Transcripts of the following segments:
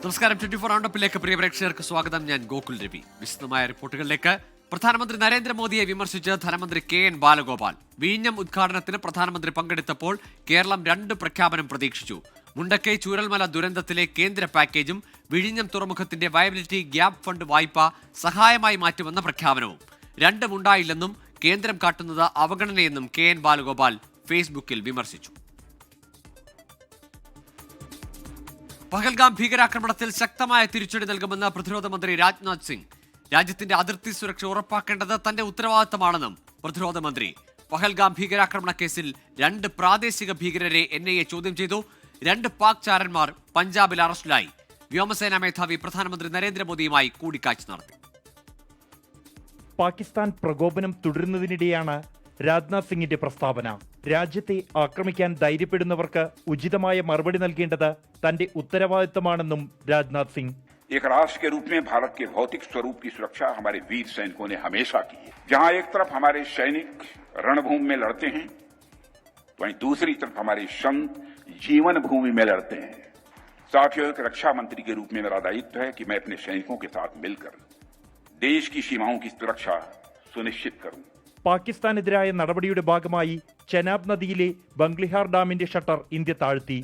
നമസ്കാരം. 24 റൗണ്ടപ്പിലേക്ക് പ്രിയ പ്രേക്ഷകർക്ക് സ്വാഗതം. ഞാൻ ഗോകുൽ രവി. വിശദമായ റിപ്പോർട്ടുകളിലേക്ക്. പ്രധാനമന്ത്രി നരേന്ദ്രമോദിയെ വിമർശിച്ച് ധനമന്ത്രി KN ബാലഗോപാൽ. വിഴിഞ്ഞം ഉദ്ഘാടനത്തിന് പ്രധാനമന്ത്രി പങ്കെടുത്തപ്പോൾ കേരളം 2 പ്രഖ്യാപനം പ്രതീക്ഷിച്ചു. മുണ്ടക്കൈ ചൂരൽമല ദുരന്തത്തിലെ കേന്ദ്ര പാക്കേജും വിഴിഞ്ഞം തുറമുഖത്തിന്റെ വയബിലിറ്റി ഗ്യാപ് ഫണ്ട് വായ്പ സഹായമായി മാറ്റുമെന്ന പ്രഖ്യാപനവും. രണ്ടും ഉണ്ടായില്ലെന്നും കേന്ദ്രം കാട്ടുന്നത് അവഗണനയെന്നും KN ബാലഗോപാൽ ഫേസ്ബുക്കിൽ വിമർശിച്ചു. പഹൽഗാം ഭീകരാക്രമണത്തിൽ ശക്തമായ തിരിച്ചടി നൽകുമെന്ന് പ്രതിരോധ മന്ത്രി രാജ്നാഥ് സിംഗ്. രാജ്യത്തിന്റെ അതിർത്തി സുരക്ഷ ഉറപ്പാക്കേണ്ടത് തന്റെ ഉത്തരവാദിത്തമാണെന്നും പ്രതിരോധ മന്ത്രി. പഹൽഗാം ഭീകരാക്രമണ കേസിൽ 2 പ്രാദേശിക ഭീകരരെ NIA ചോദ്യം ചെയ്തു. 2 പാക് ചാരന്മാർ പഞ്ചാബിൽ അറസ്റ്റിലായി. വ്യോമസേനാ മേധാവി പ്രധാനമന്ത്രി നരേന്ദ്രമോദിയുമായി കൂടിക്കാഴ്ച നടത്തി. പാകിസ്ഥാൻ പ്രകോപനം തുടരുന്നതിനിടെയാണ് രാജ്നാഥ് സിംഗിന്റെ പ്രസ്താവന. രാജ്യത്തെ ആക്രമിക്കാൻ ധൈര്യപ്പെടുന്നവർക്ക് ഉചിതമായ മറുപടി നൽകേണ്ടത് തന്റെ ഉത്തരവാദിത്തമാണെന്നും രാജ്നാഥ് സിംഗ്. एक राष्ट्र के रूप में भारत के भौतिक स्वरूप की सुरक्षा हमारे वीर सैनिकों ने हमेशा की है. जहां एक तरफ हमारे सैनिक रणभूमि में लड़ते हैं, वहीं दूसरी तरफ हमारे संत जीवन भूमि में लड़ते हैं. साथियों, एक रक्षा मंत्री के रूप में मेरा दायित्व है कि मैं अपने सैनिकों के साथ मिलकर देश की सीमाओं की सुरक्षा सुनिश्चित करूं. പാകിസ്ഥാനെതിരായ നടപടിയുടെ ഭാഗമായി ചെനാബ് നദിയിലെ ബംഗ്ലിഹാർ ഡാമിന്റെ ഷട്ടർ ഇന്ത്യ താഴ്ത്തി.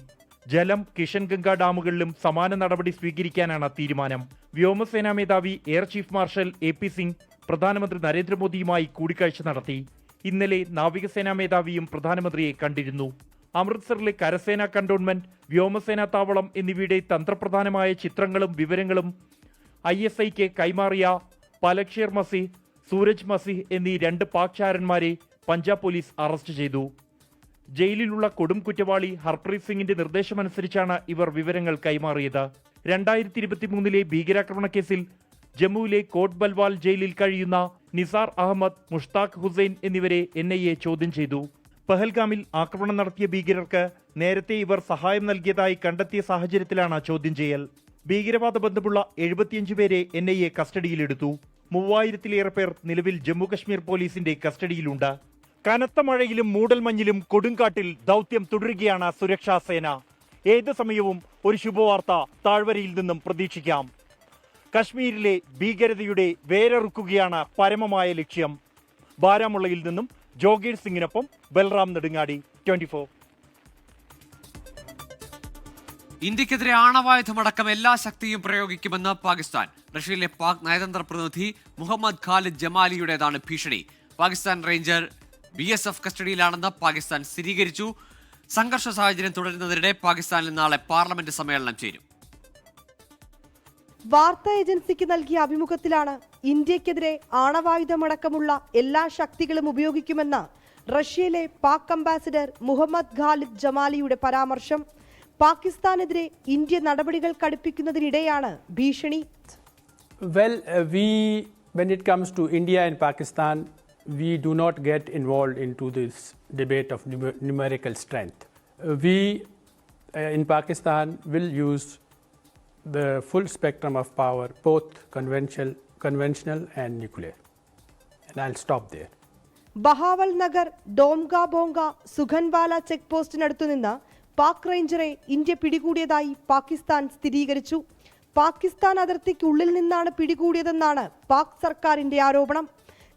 ജലം, കിഷൻഗംഗ ഡാമുകളിലും സമാന നടപടി സ്വീകരിക്കാനാണ് തീരുമാനം. വ്യോമസേനാ മേധാവി air chief marshal AP Singh പ്രധാനമന്ത്രി നരേന്ദ്രമോദിയുമായി കൂടിക്കാഴ്ച നടത്തി. ഇന്നലെ നാവികസേനാ മേധാവിയും പ്രധാനമന്ത്രിയെ കണ്ടിരുന്നു. അമൃത്സറിലെ കരസേനാ കന്റോൺമെന്റ്, വ്യോമസേനാ താവളം എന്നിവയുടെ തന്ത്രപ്രധാനമായ ചിത്രങ്ങളും വിവരങ്ങളും ISIക്ക് കൈമാറിയ പലക്ഷേർ മസീഹ്, സൂരജ് മസീഹ് എന്നീ 2 പാക് ചാരന്മാരെ പഞ്ചാബ് പോലീസ് അറസ്റ്റ് ചെയ്തു. ജയിലിലുള്ള കൊടും കുറ്റവാളി ഹർപ്രീത് സിംഗിന്റെ നിർദ്ദേശമനുസരിച്ചാണ് ഇവർ വിവരങ്ങൾ കൈമാറിയത്. 2023 ഭീകരാക്രമണ കേസിൽ ജമ്മുവിലെ കോട്ട് ബൽവാൽ ജയിലിൽ കഴിയുന്ന നിസാർ അഹമ്മദ്, മുഷ്താഖ് ഹുസൈൻ എന്നിവരെ NIA ചോദ്യം ചെയ്തു. പഹൽഗാമിൽ ആക്രമണം നടത്തിയ ഭീകരർക്ക് നേരത്തെ ഇവർ സഹായം നൽകിയതായി കണ്ടെത്തിയ സാഹചര്യത്തിലാണ് ചോദ്യം ചെയ്യൽ. ഭീകരവാദ ബന്ധമുള്ള 75 പേരെ NIA കസ്റ്റഡിയിലെടുത്തു. 3000-ലേറെ പേർ നിലവിൽ ജമ്മുകശ്മീർ പോലീസിന്റെ കസ്റ്റഡിയിലുണ്ട്. കനത്ത മഴയിലും മൂടൽമഞ്ഞിലും കൊടുങ്കാട്ടിൽ ദൗത്യം തുടരുകയാണ് സുരക്ഷാ സേന. ഏത് സമയവും ഒരു ശുഭവാർത്ത താഴ്വരയിൽ നിന്നും പ്രതീക്ഷിക്കാം. കശ്മീരിലെ ഭീകരതയുടെ വേരറുക്കുകയാണ് പരമമായ ലക്ഷ്യം. ബാരാമുള്ളയിൽ നിന്നും ജോഗേഷ് സിംഗിനൊപ്പം ബൽറാം നെടുങ്ങാടി, 24. ഇന്ത്യക്കെതിരെ ആണവായുധമടക്കം എല്ലാ ശക്തിയും പ്രയോഗിക്കുമെന്ന് പാകിസ്ഥാൻ. റഷ്യയിലെ പാക് നയതന്ത്ര പ്രതിനിധി മുഹമ്മദ് ഖാലിദ് ജമാലിയുടേതാണ് ഭീഷണി. പാകിസ്ഥാൻ റേഞ്ചർ BSF കസ്റ്റഡിയിലാണെന്ന് പാകിസ്ഥാൻ സ്ഥിരീകരിച്ചു. സംഘർഷ സാഹചര്യം തുടരുന്നതിനിടെ പാകിസ്ഥാനിൽ നാളെ പാർലമെന്റ് സമ്മേളനം ചേരും. വാർത്താ ഏജൻസിക്ക് നൽകിയ അഭിമുഖത്തിലാണ് ഇന്ത്യക്കെതിരെ ആണവായുധമടക്കമുള്ള എല്ലാ ശക്തികളും ഉപയോഗിക്കുമെന്ന് റഷ്യയിലെ പാക് അംബാസിഡർ മുഹമ്മദ് ഖാലിദ് ജമാലിയുടെ പരാമർശം. പാകിസ്ഥാനെതിരെ ഇന്ത്യ നടപടികൾ കടുപ്പിക്കുന്നതിനിടെയാണ് ഭീഷണി. When it comes to India and Pakistan, we do not get involved into this debate of numerical strength. We in Pakistan will use the full spectrum of power, both conventional and nuclear. And I'll stop there. Bahawal Nagar, Donga Bonga, Sukhanwala check പോസ്റ്റിനടുത്തു നിന്ന് പാക് റേഞ്ചറെ India പിടികൂടിയതായി പാകിസ്ഥാൻ സ്ഥിരീകരിച്ചു. പാകിസ്ഥാൻ അതിർത്തിക്കുള്ളിൽ നിന്നാണ് പിടികൂടിയതെന്നാണ് പാക് സർക്കാരിന്റെ ആരോപണം.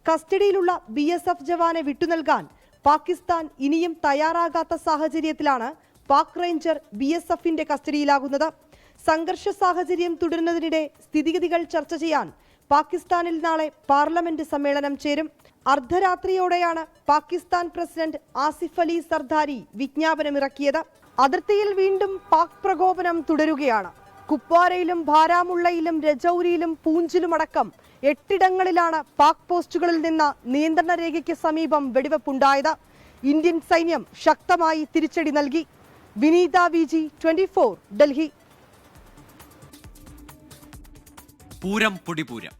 കസ്റ്റഡിയിലുള്ള BSF ജവാനെ വിട്ടുനൽകാൻ Pakistan ഇനിയും തയ്യാറാകാത്ത സാഹചര്യത്തിലാണ് പാക് റേഞ്ചർ BSFന്റെ കസ്റ്റഡിയിലാകുന്നത്. സംഘർഷ സാഹചര്യം തുടരുന്നതിനിടെ സ്ഥിതിഗതികൾ ചർച്ച ചെയ്യാൻ പാകിസ്ഥാനിൽ നാളെ പാർലമെന്റ് സമ്മേളനം ചേരും. അർദ്ധരാത്രിയോടെയാണ് പാകിസ്ഥാൻ പ്രസിഡന്റ് ആസിഫ് അലി സർദാരി വിജ്ഞാപനമിറക്കിയത്. അതിർത്തിയിൽ വീണ്ടും പാക് പ്രകോപനം തുടരുകയാണ്. കുപ്വാരയിലും ബാരാമുള്ളയിലും രജൌരിയിലും പൂഞ്ചിലുമടക്കം 8 ഇടങ്ങളിലാണ് പാക് പോസ്റ്റുകളിൽ നിന്ന് നിയന്ത്രണ രേഖയ്ക്ക് സമീപം വെടിവെപ്പുണ്ടായത്. ഇന്ത്യൻ സൈന്യം ശക്തമായി തിരിച്ചടി നൽകി. വിനീത VG, 24, ഡൽഹി. പൂരം പൊടിപൂരം.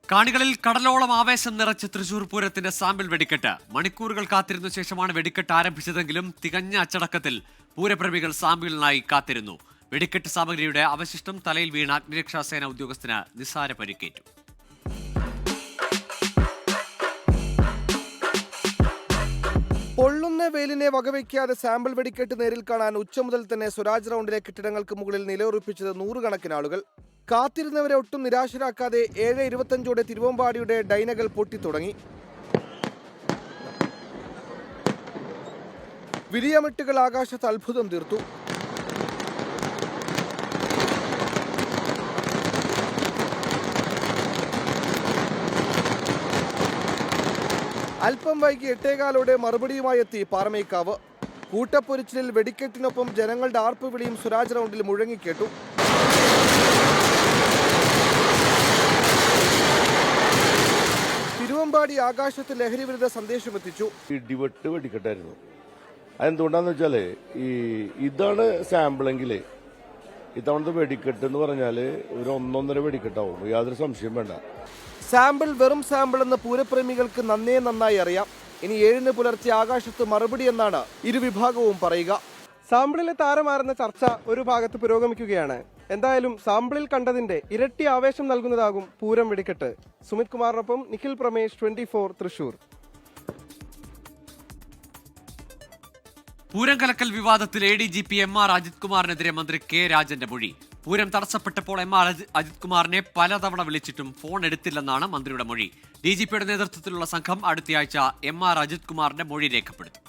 കാണികളിൽ കടലോളം ആവേശം നിറച്ച് തൃശൂർ പൂരത്തിന്റെ സാമ്പിൾ വെടിക്കെട്ട്. മണിക്കൂറുകൾ കാത്തിരുന്ന ശേഷമാണ് വെടിക്കെട്ട് ആരംഭിച്ചതെങ്കിലും തികഞ്ഞ അച്ചടക്കത്തിൽ പൂരപ്രേമികൾ സാമ്പിളിനായി കാത്തിരുന്നു. വെടിക്കെട്ട് സാമഗ്രിയുടെ അവശിഷ്ടം തലയിൽ വീണ അഗ്നിരക്ഷാസേന ഉദ്യോഗസ്ഥന് നിസ്സാര പരിക്കേറ്റു. വെയിലിനെ വകവയ്ക്കാതെ സാമ്പിൾ വെടിക്കെട്ട് നേരിൽ കാണാൻ ഉച്ച മുതൽ തന്നെ സ്വരാജ് റൗണ്ടിലെ കെട്ടിടങ്ങൾക്ക് മുകളിൽ നിലയുറപ്പിച്ചത് നൂറുകണക്കിന് ആളുകൾ. കാത്തിരുന്നവരെ ഒട്ടും നിരാശരാക്കാതെ 7:25 തിരുവമ്പാടിയുടെ ഡൈനകൾ പൊട്ടിത്തുടങ്ങി. വിരിയമിട്ടുകൾ ആകാശത്ത് അത്ഭുതം തീർത്തു. അല്പം വൈകി 8:15 മറുപടിയുമായി എത്തി പാറമേക്കാവ്. കൂട്ടപ്പൊരിച്ചിലിൽ വെടിക്കെട്ടിനൊപ്പം ജനങ്ങളുടെ ആർപ്പുവിളിയും സ്വരാജ് റൗണ്ടിൽ മുഴങ്ങിക്കേട്ടു. തിരുവമ്പാടി ആകാശത്ത് ലഹരി വിരുദ്ധ സന്ദേശമെത്തിച്ചു. ഇടിവെട്ട് വെടിക്കെട്ടായിരുന്നു. അതെന്തുകൊണ്ടാന്ന് വെച്ചാല് ഇതാണ് സാമ്പിളെങ്കിൽ ഇത്തവണത്തെ വെടിക്കെട്ട് എന്ന് പറഞ്ഞാല് ഒരു 1.5 വെടിക്കെട്ടാവും, യാതൊരു സംശയം വേണ്ട. സാമ്പിൾ വെറും സാമ്പിൾ എന്ന് പൂരപ്രേമികൾക്ക് നന്നായി അറിയാം. ഇനി 7 പുലർച്ചെ ആകാശത്ത് മറുപടി എന്നാണ് ഇരുവിഭാഗവും പറയുക. സാമ്പിളിലെ താരമാറുന്ന ചർച്ച ഒരു ഭാഗത്ത് പുരോഗമിക്കുകയാണ്. എന്തായാലും സാമ്പിളിൽ കണ്ടതിന്റെ ഇരട്ടി ആവേശം നൽകുന്നതാകും പൂരം വെടിക്കെട്ട്. സുമിത് കുമാറിനൊപ്പം നിഖിൽ പ്രമേഷ്, 24 തൃശൂർ. പൂരം കലക്കൽ വിവാദത്തിൽ ADGP MR അജിത് കുമാറിനെതിരെ മന്ത്രി കെ രാജന്റെ മൊഴി. പൂരം തടസ്സപ്പെട്ടപ്പോൾ MR അജിത് കുമാറിനെ പലതവണ വിളിച്ചിട്ടും ഫോൺ എടുത്തില്ലെന്നാണ് മന്ത്രിയുടെ മൊഴി. DGPയുടെ നേതൃത്വത്തിലുള്ള സംഘം അടുത്തയാഴ്ച MR അജിത് കുമാറിന്റെ മൊഴി രേഖപ്പെടുത്തും.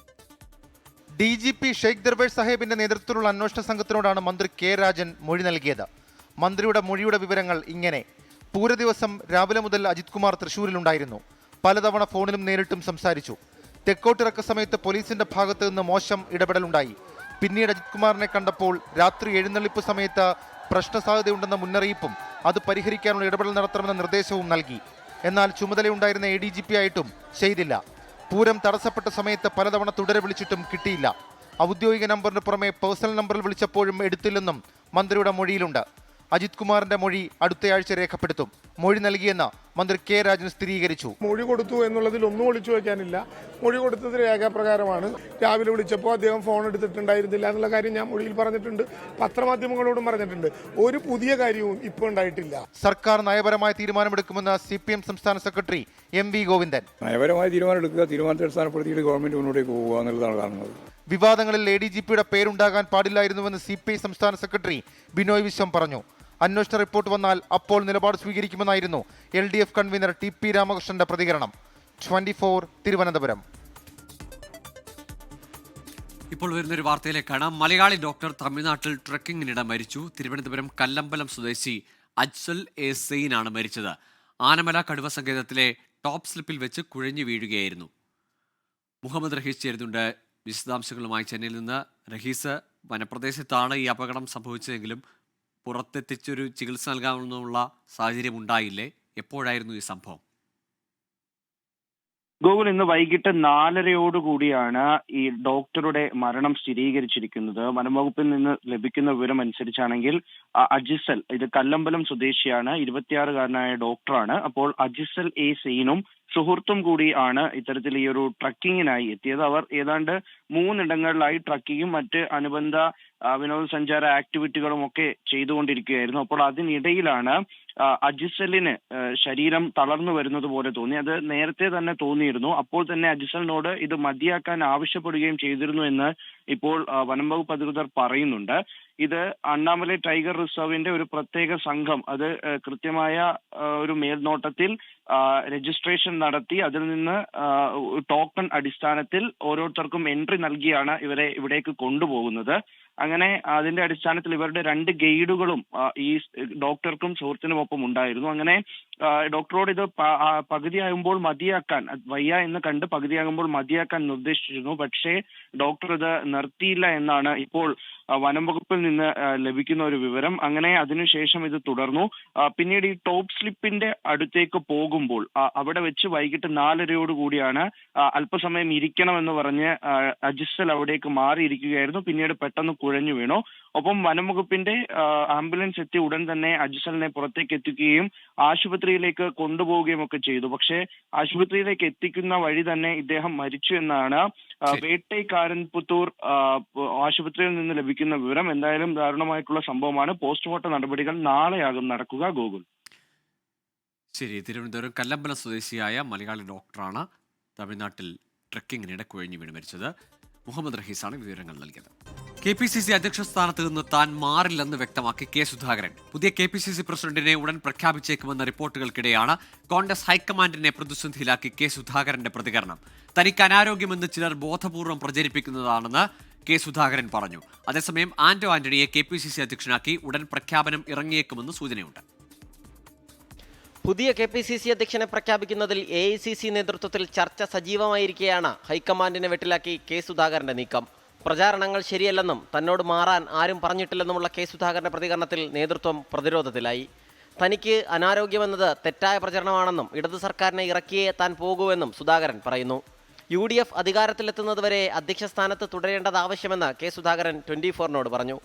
DGP ഷെയ്ഖ് ദർവേഷ് സാഹിബിന്റെ നേതൃത്വത്തിലുള്ള അന്വേഷണ സംഘത്തിനോടാണ് മന്ത്രി കെ രാജൻ മൊഴി നൽകിയത്. മന്ത്രിയുടെ മൊഴിയുടെ വിവരങ്ങൾ ഇങ്ങനെ: പൂര ദിവസം രാവിലെ മുതൽ അജിത് കുമാർ തൃശൂരിലുണ്ടായിരുന്നു. പലതവണ ഫോണിലും നേരിട്ടും സംസാരിച്ചു. തെക്കോട്ടിറക്ക സമയത്ത് പോലീസിന്റെ ഭാഗത്ത് നിന്ന് മോശം ഇടപെടലുണ്ടായി. പിന്നീട് അജിത് കുമാറിനെ കണ്ടപ്പോൾ രാത്രി എഴുന്നള്ളിപ്പ് സമയത്ത് പ്രശ്ന സാധ്യതയുണ്ടെന്ന മുന്നറിയിപ്പും അത് പരിഹരിക്കാനുള്ള ഇടപെടൽ നടത്തണമെന്ന നിർദ്ദേശവും നൽകി. എന്നാൽ ചുമതലയുണ്ടായിരുന്ന ADGP ആയിട്ടും ചെയ്തില്ല. പൂരം തടസ്സപ്പെട്ട സമയത്ത് പലതവണ തുടരെ വിളിച്ചിട്ടും കിട്ടിയില്ല. ഔദ്യോഗിക നമ്പറിന് പുറമെ പേഴ്സണൽ നമ്പറിൽ വിളിച്ചപ്പോഴും എടുത്തില്ലെന്നും മന്ത്രിയുടെ മൊഴിയിലുണ്ട്. അജിത് കുമാറിന്റെ മൊഴി അടുത്തയാഴ്ച രേഖപ്പെടുത്തും. മൊഴി നൽകിയെന്ന് മന്ത്രി കെ രാജൻ സ്ഥിരീകരിച്ചു. മൊഴി കൊടുത്തു എന്നുള്ളതിൽ ഒന്നും ഒളിച്ചു വയ്ക്കാനില്ല. മൊഴി കൊടുത്തത് രേഖാപ്രകാരമാണ്. രാവിലെ വിളിച്ചപ്പോൾ അദ്ദേഹം ഫോൺ എടുത്തിട്ടുണ്ടായിരുന്നില്ല എന്നുള്ള കാര്യം ഞാൻ മൊഴിയിൽ പറഞ്ഞിട്ടുണ്ട്, പത്രമാധ്യമങ്ങളോടും പറഞ്ഞിട്ടുണ്ട്. ഒരു പുതിയ കാര്യവും ഇപ്പോൾ ഉണ്ടായിട്ടില്ല. സർക്കാർ നയപരമായ തീരുമാനമെടുക്കുമെന്ന് CPM സംസ്ഥാന സെക്രട്ടറി MV ഗോവിന്ദൻ. നയപരമായ തീരുമാനമെടുക്കുക, തീരുമാനത്തെ അടിസ്ഥാനപ്പെടുത്തിയിട്ട് ഗവൺമെന്റ് മുന്നോട്ടേക്ക് പോകുക എന്നുള്ളതാണ് കാണുന്നത്. വിവാദങ്ങളിൽ ADGPയുടെ പേരുണ്ടാകാൻ പാടില്ലായിരുന്നുവെന്ന് CPI സംസ്ഥാന സെക്രട്ടറി ബിനോയ് വിശ്വം പറഞ്ഞു. അന്വേഷണ റിപ്പോർട്ട് വന്നാൽ അപ്പോൾ നിലപാട് സ്വീകരിക്കുമെന്നായിരുന്നു LDF കൺവീനർ TP രാമകൃഷ്ണന്റെ പ്രതികരണം. 24 തിരുവനന്തപുരം. ഇപ്പോൾ വരുന്നൊരു വാർത്തയിലേക്കാണ്. മലയാളി ഡോക്ടർ തമിഴ്നാട്ടിൽ ട്രക്കിങ്ങിനിടെ മരിച്ചു. തിരുവനന്തപുരം കല്ലമ്പലം സ്വദേശി അജ്സൽ എ സെയിനാണ് മരിച്ചത്. ആനമല കടുവ സങ്കേതത്തിലെ ടോപ്പ് സ്ലിപ്പിൽ വെച്ച് കുഴഞ്ഞു വീഴുകയായിരുന്നു. മുഹമ്മദ് റഹീസ് ചേരുന്നുണ്ട് വിശദാംശങ്ങളുമായി ചെന്നൈയിൽ നിന്ന്. റഹീസ്, വനപ്രദേശത്താണ് ഈ അപകടം സംഭവിച്ചതെങ്കിലും പുറത്തെത്തിച്ചൊരു ചികിത്സ നൽകാമെന്നുള്ള സാഹചര്യം ഉണ്ടായില്ലേ? എപ്പോഴായിരുന്നു ഈ സംഭവം? ഗോകുൽ, ഇന്ന് വൈകിട്ട് 4:30 ഈ ഡോക്ടറുടെ മരണം സ്ഥിരീകരിച്ചിരിക്കുന്നത്. വനംവകുപ്പിൽ നിന്ന് ലഭിക്കുന്ന വിവരം അനുസരിച്ചാണെങ്കിൽ അജിസൽ, ഇത് കല്ലമ്പലം സ്വദേശിയാണ്, 26-കാരനായ ഡോക്ടറാണ്. അപ്പോൾ അജിസൽ എ സെയിനും സുഹൃത്തും കൂടി ആണ് ഇത്തരത്തിൽ ഈ ഒരു ട്രക്കിങ്ങിനായി എത്തിയത്. അവർ ഏതാണ്ട് 3 ഇടങ്ങളിലായി ട്രക്കിങ്ങും മറ്റ് അനുബന്ധ വിനോദസഞ്ചാര ആക്ടിവിറ്റികളും ഒക്കെ ചെയ്തുകൊണ്ടിരിക്കുകയായിരുന്നു. അപ്പോൾ അതിനിടയിലാണ് അജിസലിന് ശരീരം തളർന്നു വരുന്നത് പോലെ തോന്നി. അത് നേരത്തെ തന്നെ തോന്നിയിരുന്നു. അപ്പോൾ തന്നെ അജിസലിനോട് ഇത് മതിയാക്കാൻ ആവശ്യപ്പെടുകയും ചെയ്തിരുന്നു എന്ന് ഇപ്പോൾ വനം വകുപ്പ് അധികൃതർ പറയുന്നുണ്ട്. ഇത് അണ്ണാമലൈ ടൈഗർ റിസർവിന്റെ ഒരു പ്രത്യേക സംഘം അത് കൃത്യമായ ഒരു മേൽനോട്ടത്തിൽ രജിസ്ട്രേഷൻ നടത്തി അതിൽ നിന്ന് ടോക്കൺ അടിസ്ഥാനത്തിൽ ഓരോരുത്തർക്കും എൻട്രി നൽകിയാണ് ഇവരെ ഇവിടേക്ക് കൊണ്ടുപോകുന്നത്. അങ്ങനെ അതിന്റെ അടിസ്ഥാനത്തിൽ ഇവരുടെ 2 ഗൈഡുകളും ഈ ഡോക്ടർക്കും സുഹൃത്തിനുമൊപ്പം ഉണ്ടായിരുന്നു. അങ്ങനെ ഡോക്ടറോട് ഇത് പകുതിയാകുമ്പോൾ മതിയാക്കാൻ, വയ്യ എന്ന് കണ്ട് പകുതിയാകുമ്പോൾ മതിയാക്കാൻ നിർദ്ദേശിച്ചിരുന്നു. പക്ഷേ ഡോക്ടർ ഇത് നിർത്തിയില്ല എന്നാണ് ഇപ്പോൾ വനം വകുപ്പിൽ നിന്ന് ലഭിക്കുന്ന ഒരു വിവരം. അങ്ങനെ അതിനുശേഷം ഇത് തുടർന്നു. പിന്നീട് ഈ ടോപ്പ് സ്ലിപ്പിന്റെ അടുത്തേക്ക് പോകുമ്പോൾ അവിടെ വെച്ച് വൈകിട്ട് 4:30 അല്പസമയം ഇരിക്കണമെന്ന് പറഞ്ഞ് അജിസൽ അവിടേക്ക് മാറിയിരിക്കുകയായിരുന്നു. പിന്നീട് പെട്ടെന്ന് കുഴഞ്ഞു വീണു. ഒപ്പം വനം വകുപ്പിന്റെ ആംബുലൻസ് എത്തി ഉടൻ തന്നെ അജിസലിനെ പുറത്തേക്ക് എത്തിക്കുകയും ആശുപത്രിയിലേക്ക് കൊണ്ടുപോവുകയും ഒക്കെ ചെയ്തു. പക്ഷേ ആശുപത്രിയിലേക്ക് എത്തിക്കുന്ന വഴി തന്നെ ഇദ്ദേഹം മരിച്ചു എന്നാണ് വേട്ടൈക്കാരൻ പുത്തൂർ ആശുപത്രിയിൽ നിന്ന് ലഭിക്കുന്ന വിവരം. എന്തായാലും ദാരുണമായിട്ടുള്ള സംഭവമാണ്. പോസ്റ്റ്മോർട്ടം നടപടികൾ നാളെയാകും നടക്കുക. ഗോകുൽ. ശരി. തിരുവനന്തപുരം കല്ലമ്പലം സ്വദേശിയായ മലയാളി ഡോക്ടറാണ് തമിഴ്നാട്ടിൽ ട്രക്കിങ്ങിനിടെ കുഴഞ്ഞു വീണ് മരിച്ചത്. മുഹമ്മദ് റഹീസാണ് വിവരങ്ങൾ നൽകിയത്. KPCC അധ്യക്ഷ സ്ഥാനത്ത് നിന്ന് താൻ മാറില്ലെന്ന് വ്യക്തമാക്കി കെ സുധാകരൻ. പുതിയ KPCC പ്രസിഡന്റിനെ ഉടൻ പ്രഖ്യാപിച്ചേക്കുമെന്ന റിപ്പോർട്ടുകൾക്കിടെയാണ് കോൺഗ്രസ് ഹൈക്കമാൻഡിനെ പ്രതിസന്ധിയിലാക്കി കെ സുധാകരന്റെ പ്രതികരണം. തനിക്ക് അനാരോഗ്യമെന്ന് ചിലർ ബോധപൂർവം പ്രചരിപ്പിക്കുന്നതാണെന്ന് കെ സുധാകരൻ പറഞ്ഞു. അതേസമയം ആന്റോ ആന്റണിയെ KPCC അധ്യക്ഷനാക്കി ഉടൻ പ്രഖ്യാപനം ഇറങ്ങിയേക്കുമെന്ന് സൂചനയുണ്ട്. പുതിയ KPCC അധ്യക്ഷനെ പ്രഖ്യാപിക്കുന്നതിൽ AICC നേതൃത്വത്തിൽ ചർച്ച സജീവമായിരിക്കെയാണ് ഹൈക്കമാൻഡിനെ വെട്ടിലാക്കി കെ സുധാകരന്റെ നീക്കം. പ്രചാരണങ്ങൾ ശരിയല്ലെന്നും തന്നോട് മാറാൻ ആരും പറഞ്ഞിട്ടില്ലെന്നുമുള്ള കെ സുധാകരന്റെ പ്രതികരണത്തിൽ നേതൃത്വം പ്രതിരോധത്തിലായി. തനിക്ക് അനാരോഗ്യമെന്നത് തെറ്റായ പ്രചരണമാണെന്നും ഇടതു സർക്കാരിനെ ഇറക്കിയേ താൻ പോകൂവെന്നും സുധാകരൻ പറയുന്നു. UDF അധികാരത്തിലെത്തുന്നതുവരെ അധ്യക്ഷ സ്ഥാനത്ത് തുടരേണ്ടത് ആവശ്യമെന്ന് കെ സുധാകരൻ 24-നോട് പറഞ്ഞു.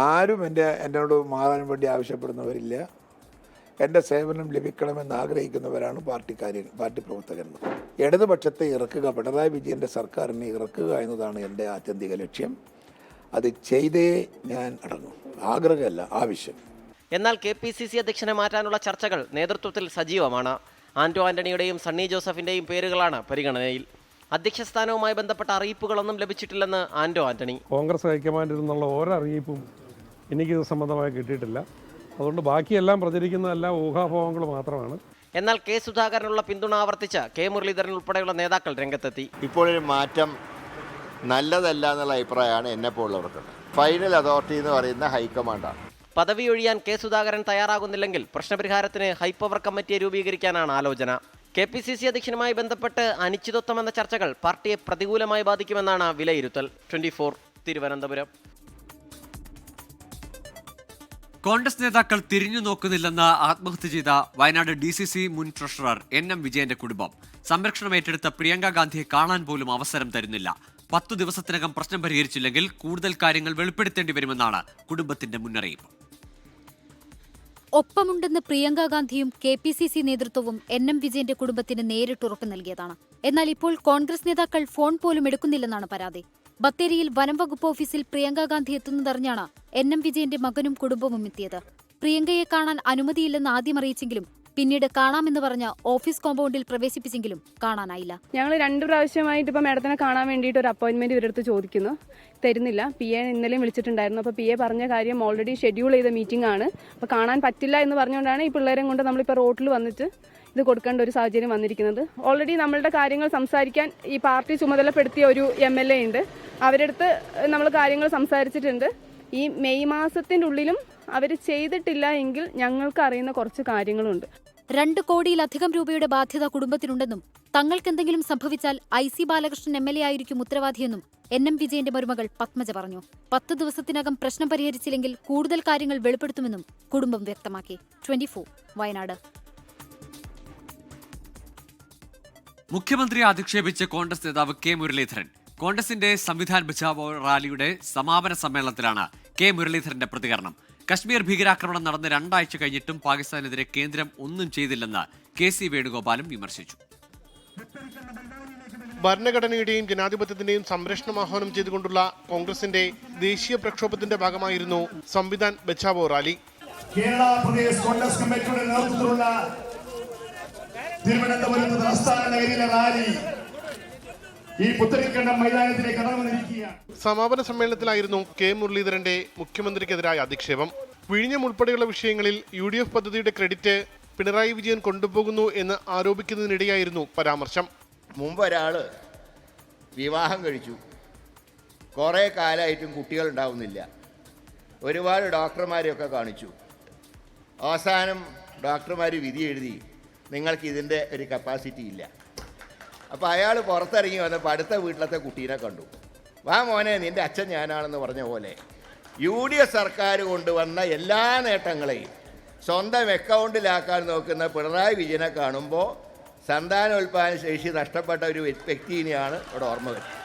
ആരും എന്നോട് മാറാൻ വേണ്ടി ആവശ്യപ്പെടുന്നവരില്ല. എൻ്റെ സേവനം ലഭിക്കണമെന്ന് ആഗ്രഹിക്കുന്നവരാണ് പാർട്ടി പ്രവർത്തകന്മാർ. ഇടതുപക്ഷത്തെ ഇറക്കുക, പിണറായി വിജയൻ്റെ സർക്കാരിനെ ഇറക്കുക എന്നതാണ് എൻ്റെ ആത്യന്തിക ലക്ഷ്യം. അത് ചെയ്തേ ഞാൻ അടങ്ങും. ആഗ്രഹമല്ല, ആവശ്യം. എന്നാൽ KPCC അധ്യക്ഷനെ മാറ്റാനുള്ള ചർച്ചകൾ നേതൃത്വത്തിൽ സജീവമാണ്. ആന്റോ ആന്റണിയുടെയും സണ്ണി ജോസഫിൻ്റെയും പേരുകളാണ് പരിഗണനയിൽ. അധ്യക്ഷ സ്ഥാനവുമായി ബന്ധപ്പെട്ട അറിയിപ്പുകളൊന്നും ലഭിച്ചിട്ടില്ലെന്ന് ആന്റോ ആന്റണി. കോൺഗ്രസ് ഹൈക്കമാൻഡിൽ നിന്നുള്ള ഓരോ അറിയിപ്പും എനിക്കിത് സംബന്ധമായി കിട്ടിയിട്ടില്ല. അതുകൊണ്ട് ബാക്കിയെല്ലാം പ്രചരിക്കുന്നതെല്ലാം ഊഹാപോഹങ്ങൾ മാത്രമാണ്. എന്നാൽ കെ സുധാകരനുള്ള പിന്തുണ ആവർത്തിച്ച കെ മുരളീധരൻ ഉൾപ്പെടെയുള്ള നേതാക്കൾ രംഗത്തെത്തി. ഇപ്പോഴൊരു മാറ്റം നല്ലതല്ല എന്നുള്ള അഭിപ്രായമാണ് എന്നെപ്പോലുള്ളവർക്കുണ്ട്. ഫൈനൽ അതോറിറ്റി എന്ന് പറയുന്ന ഹൈക്കമാൻഡാണ്. പദവി ഒഴിയാൻ കെ സുധാകരൻ തയ്യാറാകുന്നില്ലെങ്കിൽ പ്രശ്നപരിഹാരത്തിന് ഹൈപ്പവർ കമ്മിറ്റിയെ രൂപീകരിക്കാനാണ് ആലോചന. KPCC അധ്യക്ഷനുമായി ബന്ധപ്പെട്ട് അനിശ്ചിതത്വം എന്ന ചർച്ചകൾ പാർട്ടിയെ പ്രതികൂലമായി ബാധിക്കുമെന്നാണ് വിലയിരുത്തൽ. 24 തിരുവനന്തപുരം. കോൺഗ്രസ് നേതാക്കൾ തിരിഞ്ഞു നോക്കുന്നില്ലെന്ന് ആത്മഹത്യ ചെയ്ത വയനാട് DCC മുൻ ട്രഷറർ NM വിജയന്റെ കുടുംബം. സംരക്ഷണം ഏറ്റെടുത്ത പ്രിയങ്ക ഗാന്ധിയെ കാണാൻ പോലും അവസരം തരുന്നില്ല. 10 ദിവസത്തിനകം പ്രശ്നം പരിഹരിച്ചില്ലെങ്കിൽ കൂടുതൽ കാര്യങ്ങൾ വെളിപ്പെടുത്തേണ്ടി വരുമെന്നാണ് കുടുംബത്തിന്റെ മുന്നറിയിപ്പ്. ഒപ്പമുണ്ടെന്ന് പ്രിയങ്ക ഗാന്ധിയും KPCC നേതൃത്വവും NM വിജയന്റെ കുടുംബത്തിന് നേരിട്ട് ഉറപ്പ് നൽകിയതാണ്. എന്നാൽ ഇപ്പോൾ കോൺഗ്രസ് നേതാക്കൾ ഫോൺ പോലും എടുക്കുന്നില്ലെന്നാണ് പരാതി. ബത്തേരിയിൽ വനം വകുപ്പ് ഓഫീസിൽ പ്രിയങ്ക ഗാന്ധി എത്തുന്നതറിഞ്ഞാണ് NM വിജയന്റെ മകനും കുടുംബവും എത്തിയത്. പ്രിയങ്കയെ കാണാൻ അനുമതിയില്ലെന്ന് ആദ്യം അറിയിച്ചെങ്കിലും പിന്നീട് കാണാമെന്ന് പറഞ്ഞ ഓഫീസ് കോമ്പൗണ്ടിൽ പ്രവേശിപ്പിച്ചെങ്കിലും കാണാനായില്ല. ഞങ്ങൾ 2 പ്രാവശ്യമായിട്ട് ഇപ്പം മാഡത്തിനെ കാണാൻ വേണ്ടിയിട്ട് ഒരു അപ്പോയിന്റ്മെന്റ് ഇവരെടുത്ത് ചോദിക്കുന്നു, തരുന്നില്ല. PA ഇന്നലെയും വിളിച്ചിട്ടുണ്ടായിരുന്നു. അപ്പോൾ PA പറഞ്ഞ കാര്യം ഓൾറെഡി ഷെഡ്യൂൾ ചെയ്ത മീറ്റിംഗ് ആണ്, അപ്പോൾ കാണാൻ പറ്റില്ല എന്ന് പറഞ്ഞുകൊണ്ടാണ് ഈ പിള്ളേരെ കൊണ്ട് നമ്മളിപ്പോൾ റോട്ടിൽ വന്നിട്ട് ഇത് കൊടുക്കേണ്ട ഒരു സാഹചര്യം വന്നിരിക്കുന്നത്. ഓൾറെഡി നമ്മളുടെ കാര്യങ്ങൾ സംസാരിക്കാൻ ഈ പാർട്ടി ചുമതലപ്പെടുത്തിയ ഒരു MLA ഉണ്ട്. അവരെടുത്ത് നമ്മൾ കാര്യങ്ങൾ സംസാരിച്ചിട്ടുണ്ട്. ഈ മെയ് മാസത്തിൻ്റെ ഉള്ളിലും അവർ ചെയ്തിട്ടില്ല എങ്കിൽ ഞങ്ങൾക്ക് അറിയുന്ന കുറച്ച് കാര്യങ്ങളുണ്ട്. 2 കോടിയിലധികം രൂപയുടെ ബാധ്യത കുടുംബത്തിനുണ്ടെന്നും തങ്ങൾക്കെന്തെങ്കിലും സംഭവിച്ചാൽ IC ബാലകൃഷ്ണൻ MLA ആയിരിക്കും ഉത്തരവാദിയെന്നും NM വിജയന്റെ മരുമകൾ പത്മജ പറഞ്ഞു. 10 ദിവസത്തിനകം പ്രശ്നം പരിഹരിച്ചില്ലെങ്കിൽ കൂടുതൽ കാര്യങ്ങൾ വെളിപ്പെടുത്തുമെന്നും കുടുംബം വ്യക്തമാക്കി. 24 വയനാട്. മുഖ്യമന്ത്രിയെ അധിക്ഷേപിച്ച് കോൺഗ്രസ് നേതാവ് കെ മുരളീധരൻ. കോൺഗ്രസിന്റെ സംവിധാൻ ബച്ചാവോ റാലിയുടെ സമാപന സമ്മേളനത്തിലാണ് കെ മുരളീധരന്റെ പ്രതികരണം. കശ്മീർ ഭീകരാക്രമണം നടന്ന് 2 ആഴ്ച കഴിഞ്ഞിട്ടും പാകിസ്ഥാനെതിരെ കേന്ദ്രം ഒന്നും ചെയ്തില്ലെന്ന് KC വേണുഗോപാലും വിമർശിച്ചു. ഭരണഘടനയുടെയും ജനാധിപത്യത്തിന്റെയും സംരക്ഷണം ആഹ്വാനം ചെയ്തുകൊണ്ടുള്ള കോൺഗ്രസിന്റെ ദേശീയ പ്രക്ഷോഭത്തിന്റെ ഭാഗമായിരുന്നു സംവിധാൻ ബച്ചാവോ റാലി. കേരള പ്രദേശ് കോൺഗ്രസ് കമ്മിറ്റിയുടെ നേതൃത്വത്തിലുള്ള തിരുവനന്തപുരത്ത് തലസ്ഥാന നഗരിയിലെ റാലി ഈ പുത്തരിക്കണ്ടം മൈതാനത്തിലേക്ക് കടന്നുവന്നിരിക്കുകയാണ്. സമാപന സമ്മേളനത്തിലായിരുന്നു കെ മുരളീധരന്റെ മുഖ്യമന്ത്രിക്കെതിരായ അധിക്ഷേപം. വിഴിഞ്ഞം ഉൾപ്പെടെയുള്ള വിഷയങ്ങളിൽ UDF പദ്ധതിയുടെ ക്രെഡിറ്റ് പിണറായി വിജയൻ കൊണ്ടുപോകുന്നു എന്ന് ആരോപിക്കുന്നതിനിടെയായിരുന്നു പരാമർശം. മുമ്പ് ഒരാൾ വിവാഹം കഴിച്ചു, കുറേ കാലമായിട്ടും കുട്ടികൾ ഉണ്ടാവുന്നില്ല, ഒരുപാട് ഡോക്ടർമാരെയൊക്കെ കാണിച്ചു. അവസാനം ഡോക്ടർമാർ വിധി എഴുതി, നിങ്ങൾക്ക് ഇതിൻ്റെ ഒരു കപ്പാസിറ്റി ഇല്ല. അപ്പോൾ അയാൾ പുറത്തിറങ്ങി വന്നപ്പോൾ അടുത്ത വീട്ടിലത്തെ കുട്ടീനെ കണ്ടു. വാ മോനെ, നിൻ്റെ അച്ഛൻ ഞാനാണെന്ന് പറഞ്ഞ പോലെ UDF സർക്കാർ കൊണ്ടുവന്ന എല്ലാ നേട്ടങ്ങളെയും സ്വന്തം അക്കൗണ്ടിലാക്കാൻ നോക്കുന്ന പിണറായി വിജയനെ കാണുമ്പോൾ സന്താനോൽപാദന ശേഷി നഷ്ടപ്പെട്ട ഒരു വ്യക്തിയെയാണ് ഇവിടെ ഓർമ്മ വരുന്നത്.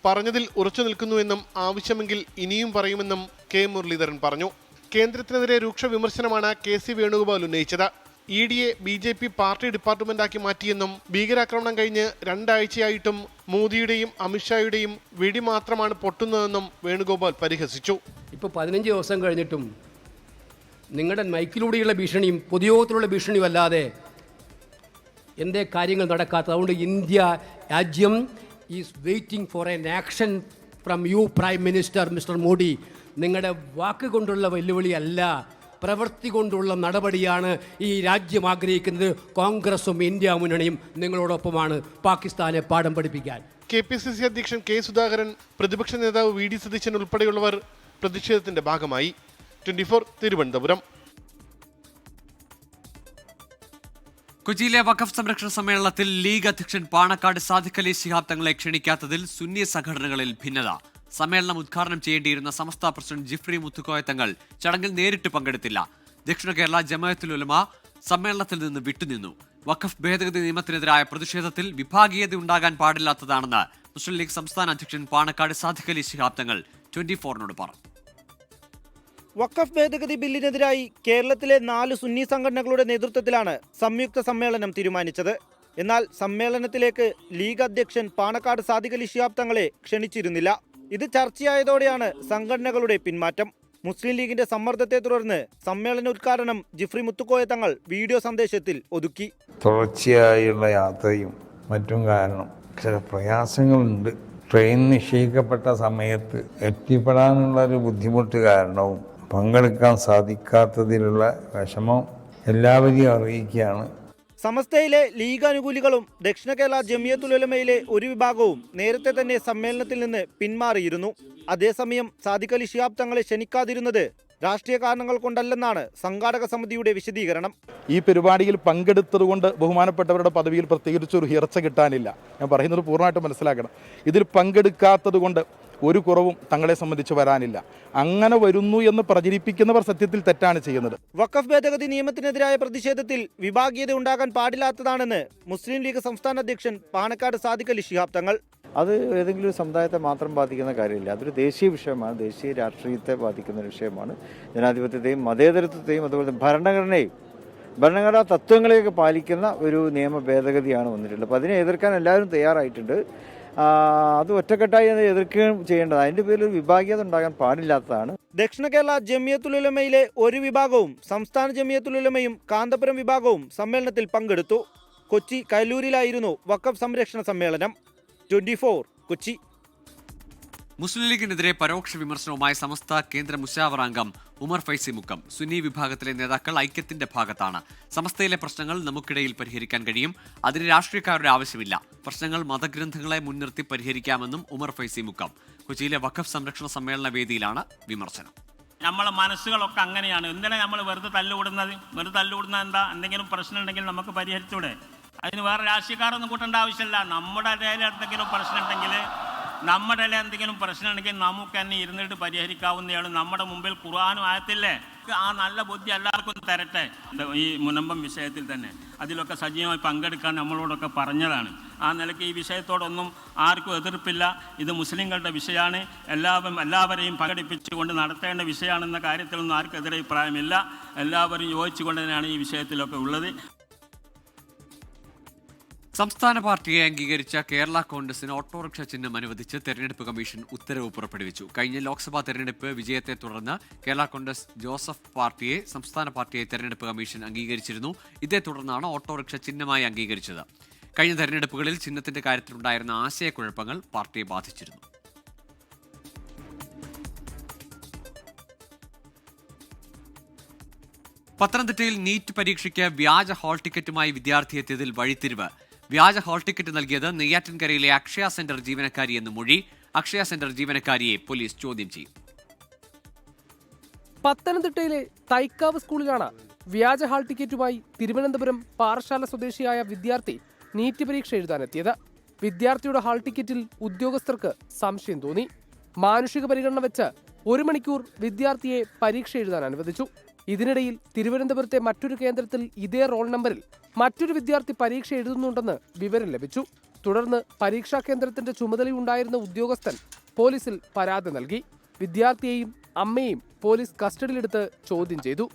പറഞ്ഞതിൽ ഉറച്ചു നിൽക്കുന്നുവെന്നും ആവശ്യമെങ്കിൽ ഇനിയും പറയുമെന്നും കെ മുരളീധരൻ പറഞ്ഞു. കേന്ദ്രത്തിനെതിരെ രൂക്ഷ വിമർശനമാണ് KC വേണുഗോപാൽ ഉന്നയിച്ചത്. EDയെ BJP പാർട്ടി ഡിപ്പാർട്ട്മെന്റാക്കി മാറ്റിയെന്നും ഭീകരാക്രമണം കഴിഞ്ഞ് 2 ആഴ്ചയായിട്ടും മോദിയുടെയും അമിത്ഷായുടെയും വെടി മാത്രമാണ് പൊട്ടുന്നതെന്നും വേണുഗോപാൽ പരിഹസിച്ചു. ഇപ്പോൾ 15 ദിവസം കഴിഞ്ഞിട്ടും നിങ്ങളുടെ മൈക്കിലൂടെയുള്ള ഭീഷണിയും പൊതുയോഗത്തിലുള്ള ഭീഷണിയും അല്ലാതെ എന്തേ കാര്യങ്ങൾ നടക്കാത്തത്? അതുകൊണ്ട് ഇന്ത്യ രാജ്യം is waiting for an action from you prime minister mister Modi. നിങ്ങളുടെ വാക്ക് കൊണ്ടുള്ള വെല്ലുവിളിയല്ല, പ്രവൃത്തി കൊണ്ടുള്ള നടപടിയാണ് ഈ രാജ്യം ആഗ്രഹിക്കുന്നത്. കോൺഗ്രസും ഇന്ത്യ മുന്നണിയും നിങ്ങളോടൊപ്പമാണ് പാകിസ്ഥാനെ പാഠം പഠിപ്പിക്കാൻ. KPCC അധ്യക്ഷൻ കെ സുധാകരൻ, പ്രതിപക്ഷ നേതാവ് VD സതീശൻ ഉൾപ്പെടെയുള്ളവർ പ്രതിഷേധത്തിന്റെ ഭാഗമായി. 24 തിരുവനന്തപുരം. കൊച്ചിയിലെ വഖഫ് സംരക്ഷണ സമ്മേളനത്തിൽ ലീഗ് അധ്യക്ഷൻ പാണക്കാട് സാദിഖ് അലി ശിഹാബ് തങ്ങളെ ക്ഷണിക്കാത്തതിൽ സുന്നി സംഘടനകളിൽ ഭിന്നത. സമ്മേളനം ഉദ്ഘാടനം ചെയ്യേണ്ടിയിരുന്ന സമസ്ത പ്രസിഡന്റ് ജിഫ്രി മുത്തുക്കോയ തങ്ങൾ ചടങ്ങിൽ നേരിട്ട് പങ്കെടുത്തില്ല. ദക്ഷിണ കേരള ജമാഅത്തുൽ ഉലമ സമ്മേളനത്തിൽ നിന്ന് വിട്ടുനിന്നു. വഖഫ് ഭേദഗതി നിയമത്തിനെതിരായ പ്രതിഷേധത്തിൽ വിഭാഗീയത ഉണ്ടാകാൻ പാടില്ലാത്തതാണെന്ന് മുസ്ലിം ലീഗ് സംസ്ഥാന അധ്യക്ഷൻ പാണക്കാട് സാദിഖ് അലി ശിഹാബ് തങ്ങൾ 24-നോട് പറഞ്ഞു. വഖഫ് ഭേദഗതി ബില്ലിനെതിരായി കേരളത്തിലെ 4 സുന്നി സംഘടനകളുടെ നേതൃത്വത്തിലാണ് സംയുക്ത സമ്മേളനം തീരുമാനിച്ചത്. എന്നാൽ സമ്മേളനത്തിലേക്ക് ലീഗ് അധ്യക്ഷൻ പാണക്കാട് സാദിഖ് അലി ശിഹാബ് തങ്ങളെ ക്ഷണിച്ചിരുന്നില്ല. ഇത് ചർച്ചയായതോടെയാണ് സംഘടനകളുടെ പിന്മാറ്റം. മുസ്ലിം ലീഗിന്റെ സമ്മർദ്ദത്തെ തുടർന്ന് സമ്മേളനോദ്ഘാടനം ജിഫ്രി മുത്തുക്കോയ തങ്ങൾ വീഡിയോ സന്ദേശത്തിൽ ഒതുക്കി. തുടർച്ചയായുള്ള യാത്രയും മറ്റും കാരണം ചില പ്രയാസങ്ങളുണ്ട്. ട്രെയിൻ നിശ്ചയിക്കപ്പെട്ട സമയത്ത് എത്തിപ്പെടാനുള്ളൊരു ബുദ്ധിമുട്ട് കാരണവും പങ്കെടുക്കാൻ സാധിക്കാത്തതിലുള്ള വിഷമം എല്ലാവരെയും അറിയിക്കുകയാണ്. സമസ്തയിലെ ലീഗ് അനുകൂലികളും ദക്ഷിണ കേരള ജമിയത്തുൽ ഉലമയിലെ ഒരു വിഭാഗവും നേരത്തെ തന്നെ സമ്മേളനത്തിൽ നിന്ന് പിന്മാറിയിരുന്നു. അതേസമയം സാദിഖ് അലി ശിഹാബ് തങ്ങളെ ക്ഷണിക്കാതിരുന്നത് രാഷ്ട്രീയ കാരണങ്ങൾ കൊണ്ടല്ലെന്നാണ് സംഘാടക സമിതിയുടെ വിശദീകരണം. ഈ പരിപാടിയിൽ പങ്കെടുത്തതുകൊണ്ട് ബഹുമാനപ്പെട്ടവരുടെ പദവിയിൽ പ്രത്യേകിച്ചൊരു ഉയർച്ച കിട്ടാനില്ല. ഞാൻ പറയുന്നത് പൂർണ്ണമായിട്ട് മനസ്സിലാക്കണം. ഇതിൽ പങ്കെടുക്കാത്തത് കൊണ്ട് ഒരു കുറവും തങ്ങളെ സംബന്ധിച്ച് വരാനില്ല. അങ്ങനെ വരുന്നു എന്ന് പ്രചരിപ്പിക്കുന്നവർ സത്യത്തിൽ തെറ്റാണ് ചെയ്യുന്നത്. വഖഫ് ഭേദഗതി നിയമത്തിനെതിരായ പ്രതിഷേധത്തിൽ വിഭാഗീയത ഉണ്ടാകാൻ പാടില്ലാത്തതാണെന്ന് മുസ്ലിം ലീഗ് സംസ്ഥാന അധ്യക്ഷൻ പാണക്കാട് സാദിഖ് അലി ശിഹാബ് തങ്ങൾ. അത് ഏതെങ്കിലും ഒരു സമുദായത്തെ മാത്രം ബാധിക്കുന്ന കാര്യമില്ല. അതൊരു ദേശീയ വിഷയമാണ്, ദേശീയ രാഷ്ട്രീയത്തെ ബാധിക്കുന്ന ഒരു വിഷയമാണ്. ജനാധിപത്യത്തെയും മതേതരത്വത്തെയും അതുപോലെ ഭരണഘടനാ തത്വങ്ങളെയൊക്കെ പാലിക്കുന്ന ഒരു നിയമ ഭേദഗതിയാണ് വന്നിട്ടുള്ളത്. അപ്പോൾ അതിനെ എതിർക്കാൻ എല്ലാവരും തയ്യാറായിട്ടുണ്ട്. അത് ഒറ്റക്കെട്ടായി എതിർക്കുകയും ചെയ്യേണ്ടത്. അതിൻ്റെ പേരിൽ വിഭാഗീയത ഉണ്ടാകാൻ പാടില്ലാത്തതാണ്. ദക്ഷിണ കേരള ജമിയത്തുൽ ഉലമയിലെ ഒരു വിഭാഗവും സംസ്ഥാന ജമിയത്തുൽ ഉലമയും കാന്തപുരം വിഭാഗവും സമ്മേളനത്തിൽ പങ്കെടുത്തു. കൊച്ചി കൈലൂരിലായിരുന്നു വഖഫ് സംരക്ഷണ സമ്മേളനം. 24 കൊച്ചി. മുസ്ലിം ലീഗിനെതിരെ പരോക്ഷ വിമർശനവുമായി സമസ്ത കേന്ദ്ര മുശാവറ അംഗം ഉമർ ഫൈസി മുക്കം. സുന്നി വിഭാഗത്തിലെ നേതാക്കൾ ഐക്യത്തിന്റെ ഭാഗത്താണ്. സമസ്തയിലെ പ്രശ്നങ്ങൾ നമുക്കിടയിൽ പരിഹരിക്കാൻ കഴിയും, അതിന് രാഷ്ട്രീയക്കാരുടെ ആവശ്യമില്ല. പ്രശ്നങ്ങൾ മതഗ്രന്ഥങ്ങളെ മുൻനിർത്തി പരിഹരിക്കാമെന്നും ഉമർ ഫൈസി മുക്കം. കൊച്ചിയിലെ വഖഫ് സംരക്ഷണ സമ്മേളന വേദിയിലാണ് വിമർശനം. നമ്മളെ മനസ്സുകളൊക്കെ അങ്ങനെയാണ്. എന്തിനാണ് നമ്മൾ വെറുതെ തല്ലുകൂടുന്നത്? എന്തെങ്കിലും പ്രശ്നം ഉണ്ടെങ്കിൽ നമുക്ക് പരിഹരിച്ചൂടെ? അതിന് വേറെ രാഷ്ട്രീയക്കാരൊന്നും കൂട്ടേണ്ട ആവശ്യമില്ല. നമ്മുടെ ഇടയിൽ എന്തെങ്കിലും പ്രശ്നം ഉണ്ടെങ്കിൽ നമുക്ക് തന്നെ ഇരുന്നിട്ട് പരിഹരിക്കാവുന്നതാണ്. നമ്മുടെ മുമ്പിൽ ഖുർആനും ആയത്തില്ലേ? ആ നല്ല ബുദ്ധി എല്ലാവർക്കും തരട്ടെ. ഈ മുനമ്പം വിഷയത്തിൽ തന്നെ അതിലൊക്കെ സജീവമായി പങ്കെടുക്കാൻ നമ്മളോടൊക്കെ പറഞ്ഞതാണ്. ആ നിലയ്ക്ക് ഈ വിഷയത്തോടൊന്നും ആർക്കും എതിർപ്പില്ല. ഇത് മുസ്ലിങ്ങളുടെ വിഷയമാണ്. എല്ലാവരെയും പങ്കെടുപ്പിച്ചുകൊണ്ട് നടത്തേണ്ട വിഷയമാണെന്ന കാര്യത്തിലൊന്നും ആർക്കും എതിരഭിപ്രായമില്ല. എല്ലാവരും യോജിച്ചുകൊണ്ട് തന്നെയാണ് ഈ വിഷയത്തിലൊക്കെ ഉള്ളത്. സംസ്ഥാന പാർട്ടിയെ അംഗീകരിച്ച കേരള കോൺഗ്രസിന് ഓട്ടോറിക്ഷ ചിഹ്നം അനുവദിച്ച് തെരഞ്ഞെടുപ്പ് കമ്മീഷൻ ഉത്തരവ് പുറപ്പെടുവിച്ചു. കഴിഞ്ഞ ലോക്സഭാ തെരഞ്ഞെടുപ്പ് വിജയത്തെ തുടർന്ന് കേരള കോൺഗ്രസ് ജോസഫ് പാർട്ടിയെ സംസ്ഥാന പാർട്ടിയെ തെരഞ്ഞെടുപ്പ് കമ്മീഷൻ അംഗീകരിച്ചിരുന്നു. ഇതേ തുടർന്നാണ് ഓട്ടോറിക്ഷ ചിഹ്നമായി അംഗീകരിച്ചത്. കഴിഞ്ഞ തെരഞ്ഞെടുപ്പുകളിൽ ചിഹ്നത്തിന്റെ കാര്യത്തിലുണ്ടായിരുന്ന ആശയക്കുഴപ്പങ്ങൾ പാർട്ടിയെ ബാധിച്ചിരുന്നു. പത്തനംതിട്ടയിൽ നീറ്റ് പരീക്ഷയ്ക്ക് വ്യാജ ഹാൾ ടിക്കറ്റുമായി വിദ്യാർത്ഥി എത്തിയതിൽ വഴിത്തിരിവ്. വ്യാജ ഹാൾ ടിക്കറ്റ് നൽകിയത് നെയ്യാറ്റിൻകരയിലെ അക്ഷയ സെന്റർ ജീവനക്കാരിയെന്ന് മൊഴി. അക്ഷയ സെന്റർ ജീവനക്കാരിയെ പോലീസ് ചോദ്യം ചെയ്യും. പത്തനംതിട്ടയിലെ തൈക്കാവ് സ്കൂളിലാണ് വ്യാജ ഹാൾ ടിക്കറ്റുമായി തിരുവനന്തപുരം പാറശാല സ്വദേശിയായ വിദ്യാർത്ഥി നീറ്റ് പരീക്ഷ എഴുതാനെത്തിയത്. വിദ്യാർത്ഥിയുടെ ഹാൾ ടിക്കറ്റിൽ ഉദ്യോഗസ്ഥർക്ക് സംശയം തോന്നി. മാനുഷിക പരിഗണന വെച്ച് 1 മണിക്കൂർ വിദ്യാർത്ഥിയെ പരീക്ഷ എഴുതാൻ അനുവദിച്ചു. ഇതിനിടയിൽ തിരുവനന്തപുരത്തെ മറ്റൊരു കേന്ദ്രത്തിൽ ഇതേ റോൾ നമ്പറിൽ മറ്റൊരു വിദ്യാർത്ഥി പരീക്ഷ എഴുതുന്നുണ്ടെന്ന് വിവരം ലഭിച്ചു. തുടർന്ന് പരീക്ഷാ കേന്ദ്രത്തിന്റെ ചുമതലയുണ്ടായിരുന്ന ഉദ്യോഗസ്ഥൻ പോലീസിൽ പരാതി നൽകി. വിദ്യാർത്ഥിയെയും അമ്മയെയും പോലീസ് കസ്റ്റഡിയിലെടുത്ത് ചോദ്യം ചെയ്തു.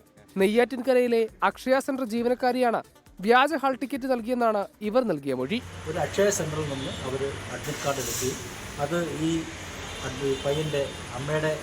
നെയ്യാറ്റിൻകരയിലെ അക്ഷയ സെന്റർ ജീവനക്കാരിയാണ് വ്യാജ ഹാൾ ടിക്കറ്റ് നൽകിയെന്നാണ് ഇവർ നൽകിയ മൊഴി. ഒരു അക്ഷയ സെന്ററിൽ നിന്ന് അവർ അഡ്മിറ്റ് കാർഡ് എടുക്കുകയും അത് ഈ പയ്യൻ്റെ അമ്മയുടെ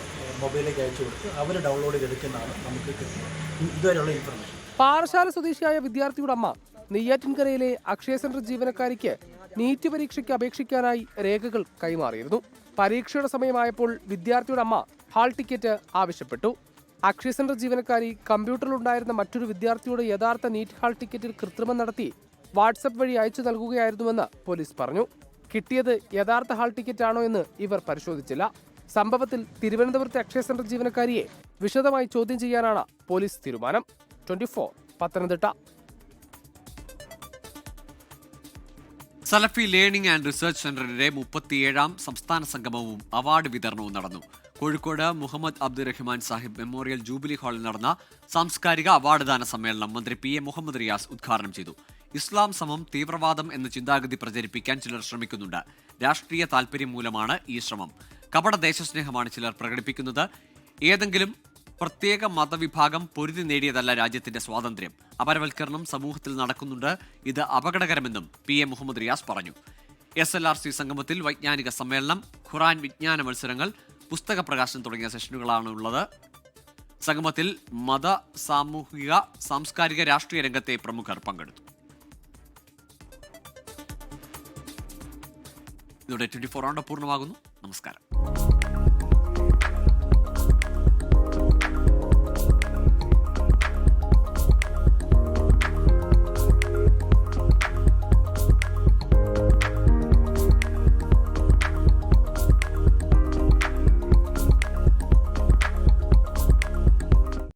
മൊബൈലിലേക്ക് അയച്ചു കൊടുത്ത് അവർ ഡൗൺലോഡ് ചെയ്തെടുക്കുന്നതാണ് നമുക്ക് കിട്ടുന്നത്. ഇതുവരെയുള്ള ഇൻഫർമേഷൻ. പാറശാല സ്വദേശിയായ വിദ്യാർത്ഥിയുടെ അമ്മ നെയ്യാറ്റിൻകരയിലെ അക്ഷയ സെന്റർ ജീവനക്കാരിക്ക് നീറ്റ് പരീക്ഷയ്ക്ക് അപേക്ഷിക്കാനായി രേഖകൾ കൈമാറിയിരുന്നു. പരീക്ഷയുടെ സമയമായപ്പോൾ വിദ്യാർത്ഥിയുടെ അമ്മ ഹാൾ ടിക്കറ്റ് ആവശ്യപ്പെട്ടു. അക്ഷയ സെന്റർ ജീവനക്കാരി കമ്പ്യൂട്ടറിലുണ്ടായിരുന്ന മറ്റൊരു വിദ്യാർത്ഥിയുടെ യഥാർത്ഥ നീറ്റ് ഹാൾ ടിക്കറ്റിൽ കൃത്രിമം നടത്തി വാട്സപ്പ് വഴി അയച്ചു നൽകുകയായിരുന്നുവെന്ന് പോലീസ് പറഞ്ഞു. കിട്ടിയത് യഥാർത്ഥ ഹാൾ ടിക്കറ്റാണോ എന്ന് ഇവർ പരിശോധിച്ചില്ല. സംഭവത്തിൽ തിരുവനന്തപുരത്തെ അക്ഷയ സെന്റർ ജീവനക്കാരിയെ വിശദമായി ചോദ്യം ചെയ്യാനാണ് പോലീസ് തീരുമാനം. 24 പത്തനംതിട്ട. സലഫി ലേണിംഗ് ആൻഡ് റിസർച്ച് സെന്ററിന്റെ 37ാം സംസ്ഥാന സംഗമവും അവാർഡ് വിതരണവും നടന്നു. കോഴിക്കോട് മുഹമ്മദ് അബ്ദുറഹ്മാൻ സാഹിബ് മെമ്മോറിയൽ ജൂബിലി ഹാളിൽ നടന്ന സാംസ്കാരിക അവാർഡ് ദാന സമ്മേളനം മന്ത്രി പി എ മുഹമ്മദ് റിയാസ് ഉദ്ഘാടനം ചെയ്തു. ഇസ്ലാം സമം തീവ്രവാദം എന്ന ചിന്താഗതി പ്രചരിപ്പിക്കാൻ ചിലർ ശ്രമിക്കുന്നുണ്ട്. രാഷ്ട്രീയ താൽപര്യം മൂലമാണ് ഈ ശ്രമം. കപട ദേശസ്നേഹമാണ് ചിലർ പ്രകടിപ്പിക്കുന്നത്. ഏതെങ്കിലും പ്രത്യേക മതവിഭാഗം പൊരുതി നേടിയതല്ല രാജ്യത്തിന്റെ സ്വാതന്ത്ര്യം. അപരവൽക്കരണം സമൂഹത്തിൽ നടക്കുന്നുണ്ട്. ഇത് അപകടകരമെന്നും പി എ മുഹമ്മദ് റിയാസ് പറഞ്ഞു. SLRC സംഗമത്തിൽ വൈജ്ഞാനിക സമ്മേളനം, ഖുറാൻ വിജ്ഞാന മത്സരങ്ങൾ, പുസ്തക പ്രകാശനം തുടങ്ങിയ സെഷനുകളാണ് ഉള്ളത്. സംഗമത്തിൽ മത, സാമൂഹിക, സാംസ്കാരിക, രാഷ്ട്രീയ രംഗത്തെ പ്രമുഖർ പങ്കെടുത്തു. ഇതോടെ 24 പൂർണ്ണമാകുന്നു. നമസ്കാരം.